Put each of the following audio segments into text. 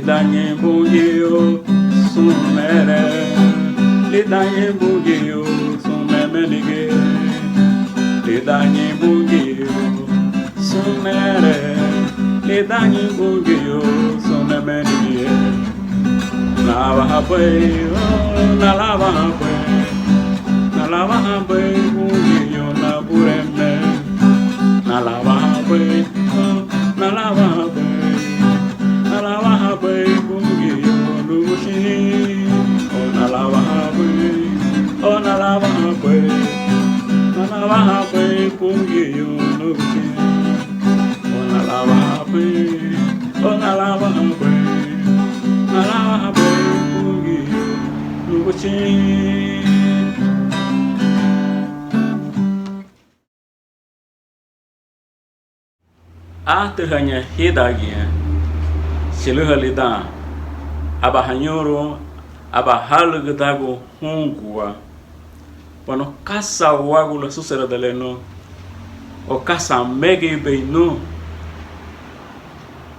lidanye bungio sumere lidanye bungio sumemenige lidanye bungio sumere lidanye bungio sumemenige lava hapai na lava hapai bungio na bureme na lava hapai na lava hapai bungio nushi na lava hapai bungio nushi na lava hapai bungio nushi. Terhanya hidagia siluhalida aba hanyoro aba halgdago hungua pano kasa wagu la susera deleno o kasa mege beinu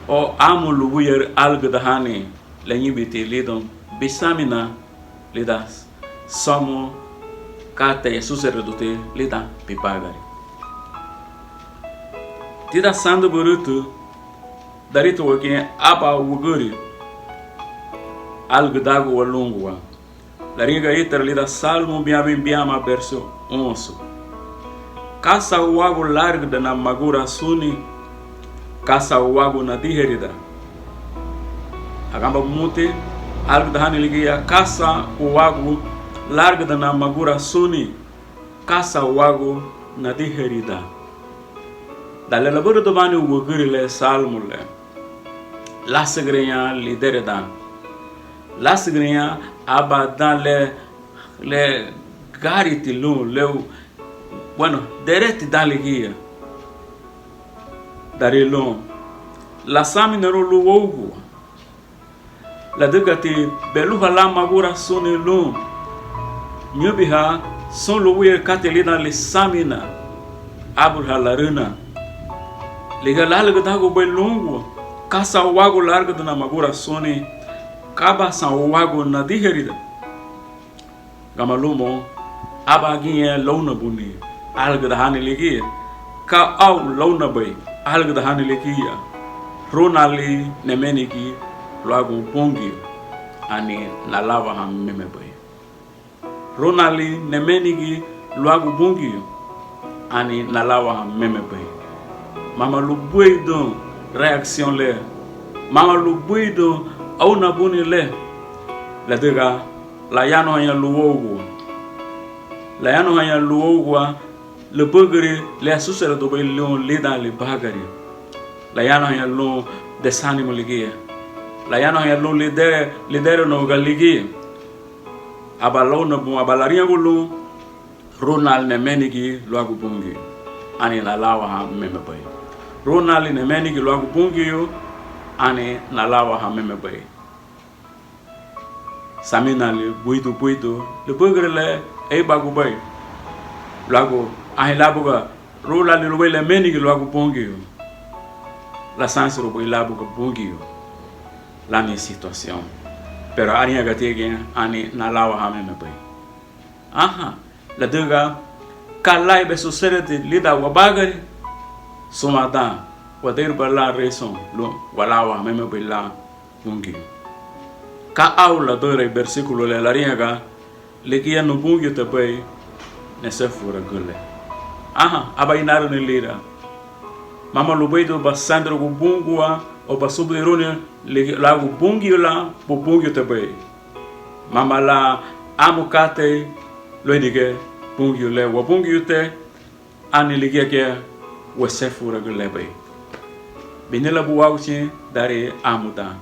o amulu buyer algdahani lenyibiti lidon bisamina lidas somo kate susera dute lida pipagari tida sando burutu darito wakin aba wuguri algdago walungwa laringa itar lida salmo biama verso 11 kasa wago larga na magura suni kasa wago na diherida agamba mute algdahani ligia kasa wago larga na magura suni kasa wago na diherida dalle lavoro domani wuguri le salmo le la segreya lidereda la segreya aba dans le gariti lu le bueno dereti dans le guia dare long la saminero lu wogu la degati belu hala magura sone lu nyobiha son lu wer kateli dans le samina abul halaruna liga larga dago bem longo kasa wago larga na magura sone kaba sa wago na diherida gamalumo abaginha lona buni alga da hani ligi ka au lona bay alga da hani ligia ronali nemeniki lago pongi ani na lava ham meme bay ronali nemeniki lago pongi ani na lava ham meme bay mama lu buido réaction le mama lu buido au na buni le la dega la yano ya luogo la yano ya luogo le bugre le asusera do belon le dans le bagari la yano ya lo desanimo ligia la yano ya lo le dere no galigi abalo no bu abalaria gulu ronal ne menigi lo agu bungi ani la lawa ha meme bay ronali ne menigi lo agu bungi yo ani na lawa ha meme bay samina le buido le bugre le e bagu bay lago ai labuga rola le robe le menigi lo agu bungi yo la sanse robo labuga bungi yo la ni situation pero aria gatege ani na lawa ha meme bay aha la dega kalai be societe lida wabagari somada wader bala raison lo walawa meme bela bungi ka aula dore versículo le lariaga le kia no bungi te bay ne se fura gule aha abainaru ne lira mama lo beido basandro go bungua o basubirone le la go bungi la bo bungi te bay mama la amukate lo dige bungi le wa bungi te ani le kia we se fura gule bay binela buwauchi dari amuda